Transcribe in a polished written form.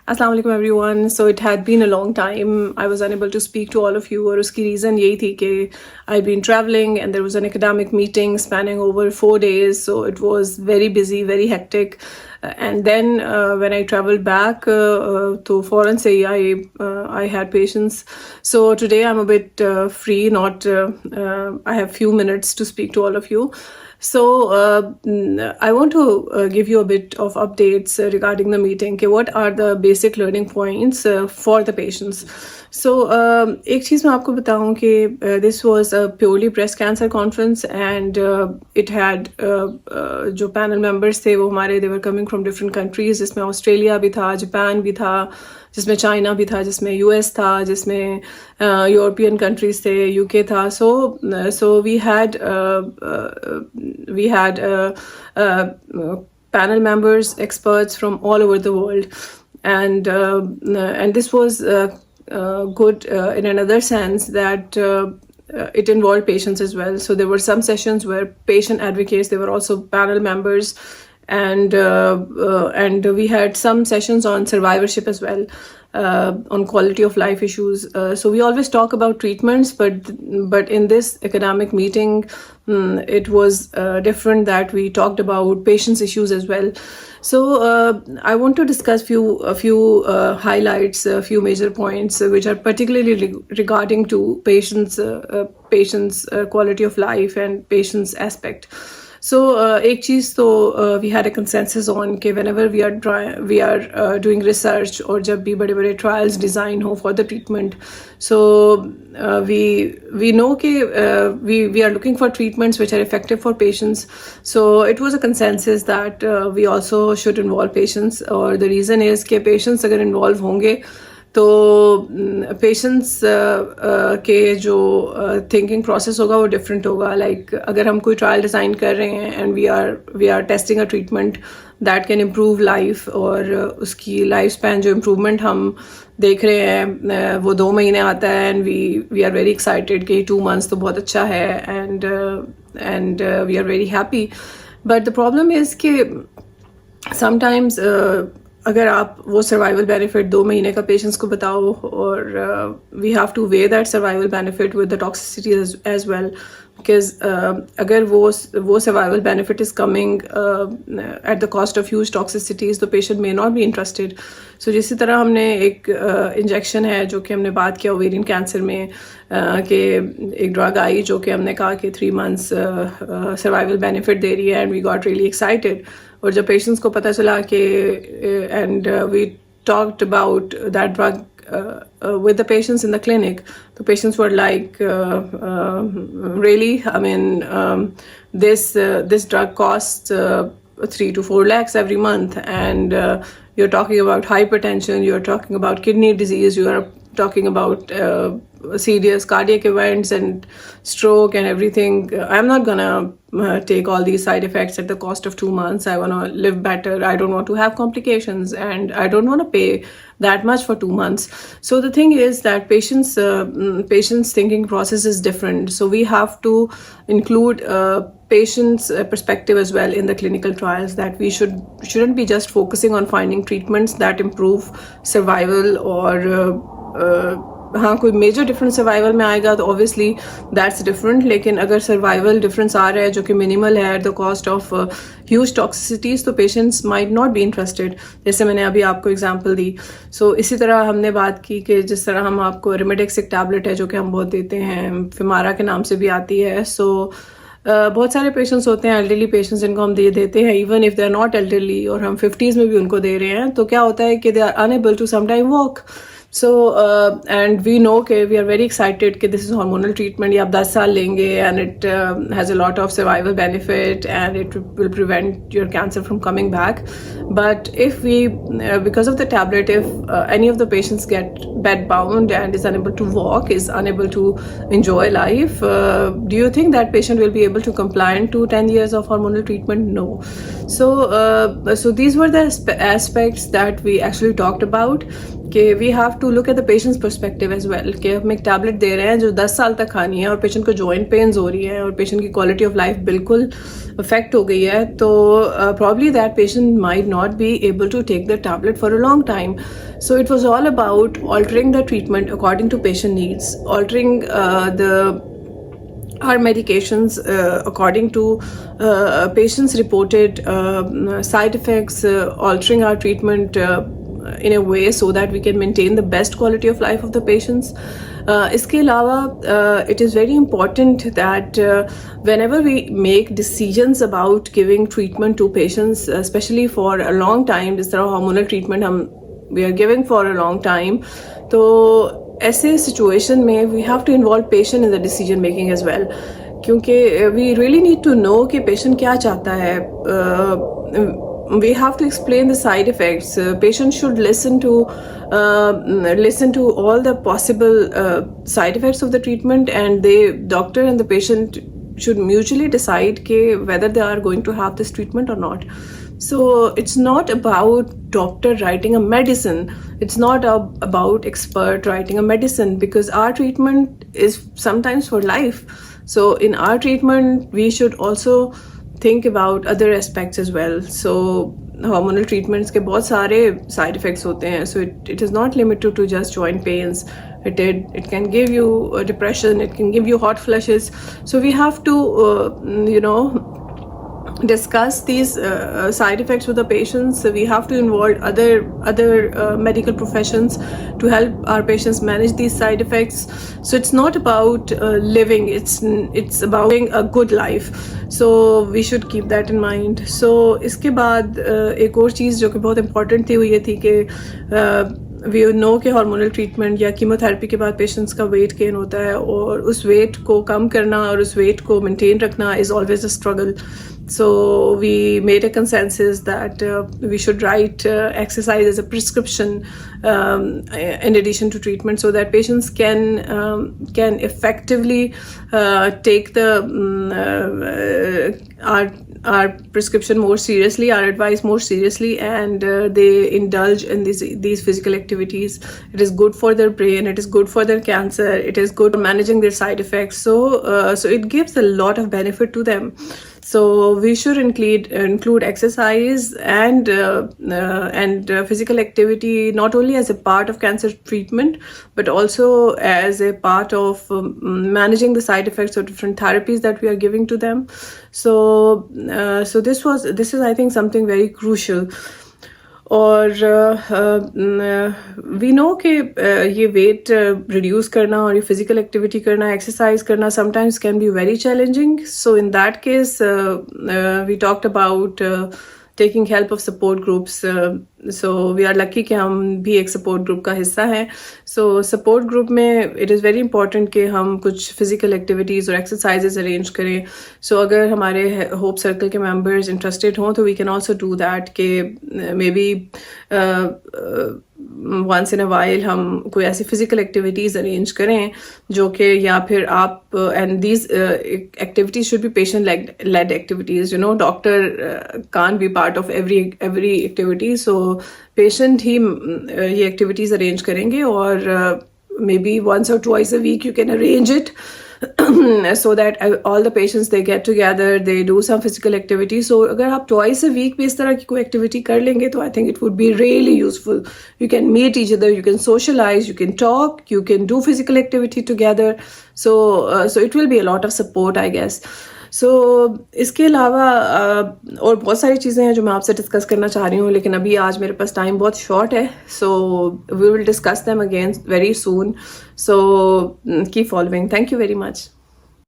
Assalamu alaikum everyone. So it had been a long time. I was unable to speak to all of you. और उसकी reason यही थी कि I'd been traveling and there was an academic meeting spanning over 4 days. So it was very busy, very hectic. And then when I traveled back to foreign say I had patients. So today I'm a bit free. Not I have few minutes to speak to all of you. So I want to give you a bit of updates regarding the meeting. Okay, what are the basic learning points for the patients? So एक चीज़ मैं आपको बताऊं कि this was a purely breast cancer conference and it had जो panel members थे वो हमारे they were coming from different countries, जिसमें ऑस्ट्रेलिया भी था, जापान भी था, जिसमें चाइना भी था, जिसमें यूएस था, जिसमें यूरोपियन कंट्रीज थे, यूके था. So we had panel members, experts from all over the world, and this was good in another sense that it involved patients as well. So there were some sessions where patient advocates, they were also panel members, and we had some sessions on survivorship as well, on quality of life issues. So we always talk about treatments, but in this academic meeting, it was different that we talked about patients' issues as well. So I want to discuss a few highlights, a few major points which are particularly regarding to patients' quality of life and patients' aspect. So एक चीज़ तो we had a consensus on कि whenever we are doing research और जब भी बड़े बड़े trials design हो for the treatment, so we know कि we are looking for treatments which are effective for patients. So it was a consensus that we also should involve patients, और the reason is कि patients अगर involve होंगे तो patients के जो thinking process होगा वो डिफरेंट होगा. लाइक अगर हम कोई ट्रायल डिज़ाइन कर रहे हैं and we are testing a treatment that can improve life, और उसकी लाइफ स्पैन जो इम्प्रूवमेंट हम देख रहे हैं वो 2 महीने आता है, and we are very excited कि 2 months तो बहुत अच्छा है, and we are very happy. But the problem is कि समटाइम्स अगर आप वो सर्वाइवल बेनिफिट 2 महीने का पेशेंट्स को बताओ, और we have to weigh that survival benefit with the toxicity as well, because अगर वो survival benefit is coming at the cost of huge toxicities, तो patient may not be interested. So जिसी तरह हमने एक इंजेक्शन है जो कि हमने बात किया ओवेरियन कैंसर में, कि एक ड्रग आई जो कि हमने कहा कि 3 months सर्वाइवल बेनिफिट दे रही है, and we got really excited. और जब पेशेंट्स को पता चला कि and we talked about that drug with the patients in the clinic, the patients were like, really, I mean, this drug costs 3 to 4 lakhs every month, and you're talking about hypertension, you're talking about kidney disease, you are talking about serious cardiac events and stroke and everything. I'm not gonna take all these side effects at the cost of 2 months. I want to live better. I don't want to have complications, and I don't want to pay that much for 2 months. So the thing is that patients thinking process is different. So we have to include patients' perspective as well in the clinical trials, that we shouldn't be just focusing on finding treatments that improve survival, or हाँ कोई major difference survival में आएगा तो obviously that's different. लेकिन अगर survival difference आ रहा है जो कि मिनिमल है at the cost of huge toxicities, तो patients might not be interested, जैसे मैंने अभी आपको एग्जांपल दी. सो इसी तरह हमने बात की कि जिस तरह हम आपको रेमेडेक्स एक टैबलेट है जो कि हम बहुत देते हैं, फिमारा के नाम से भी आती है. सो बहुत सारे पेशेंट्स होते हैं, एल्डरली पेशेंट्स, जिनको हम देते हैं even if they are not elderly, और हम 50s में भी उनको दे रहे हैं. तो क्या होता है कि they are unable to sometime walk. So and we know कि we are very excited कि this is hormonal treatment, ये आप 10 साल लेंगे, and it has a lot of survival benefit, and it will prevent your cancer from coming back. But if we because of the tablet, if any of the patients get bed bound and is unable to walk, is unable to enjoy life, do you think that patient will be able to comply to 10 years of hormonal treatment? No. So these were the aspects that we actually talked about. कि we have to look at the patient's perspective as well कि हम एक tablet दे रहे हैं जो 10 साल तक खानी है और पेशेंट को जॉइंट पेन्स हो रही है और पेशेंट की क्वालिटी ऑफ लाइफ बिल्कुल अफेक्ट हो गई है, तो probably that patient might not be able to take the tablet for a long time. So it was all about altering the treatment according to patient needs, altering our medications according to patients' reported side effects, altering our treatment in a way so that we can maintain the best quality of life of the patients. इसके अलावा it is very important that whenever we make decisions about giving treatment to patients, especially for a long time, जिस तरह hormonal treatment we are giving for a long time, तो ऐसे situation में we have to involve patient in the decision making as well, क्योंकि we really need to know कि patient क्या चाहता है. We have to explain the side effects. Patient should listen to all the possible side effects of the treatment, and the doctor and the patient should mutually decide whether they are going to have this treatment or not. So it's not about doctor writing a medicine. It's not about expert writing a medicine, because our treatment is sometimes for life. So in our treatment, we should also think about other aspects as well. So hormonal treatments के बहुत सारे side effects होते हैं. So it is not limited to just joint pains. It can give you depression. It can give you hot flushes. So we have to discuss these side effects with the patients. We have to involve other medical professions to help our patients manage these side effects. So it's not about living, it's about living a good life. So we should keep that in mind. So इसके बाद एक और चीज़ जो कि बहुत important थी वो ये थी कि we know कि हार्मोनल ट्रीटमेंट या कीमोथेरेपी के बाद पेशेंट्स का वेट गेन होता है, और उस वेट को कम करना और उस वेट को मेंटेन रखना is always a struggle. So we made a consensus that we should write exercise as a prescription in addition to treatment, so that patients can effectively take our prescription more seriously, our advice more seriously, and they indulge in these physical activities. It is good for their brain, it is good for their cancer, it is good for managing their side effects. So it gives a lot of benefit to them. So we should include exercise and physical activity not only as a part of cancer treatment, but also as a part of managing the side effects of different therapies that we are giving to them. So this is I think something very crucial. और we know कि ये weight reduce करना और ये physical activity करना, exercise करना sometimes can be very challenging. So in that case we talked about taking help of support groups. So we are lucky कि हम भी एक support group का हिस्सा हैं. So support group में it is very important कि हम कुछ physical activities और exercises arrange करें. So अगर हमारे hope circle के members interested हों तो we can also do that कि maybe once in a while हम कोई ऐसी physical activities arrange करें जो कि या फिर आप and these activities should be patient led activities. Doctor can't be part of every activity. So patient ही ये activities arrange करेंगे, और maybe once or twice a week you can arrange it so that all the patients they get together, they do some physical activity. So अगर आप twice a week भी इस तरह की कोई activity कर लेंगे तो I think it would be really useful. You can meet each other, you can socialize, you can talk, you can do physical activity together. So it will be a lot of support, I guess. So इसके अलावा और बहुत सारी चीज़ें हैं जो मैं आपसे डिस्कस करना चाह रही हूँ, लेकिन अभी आज मेरे पास टाइम बहुत शॉर्ट है. So we will discuss them again very soon. So keep following. Thank you very much.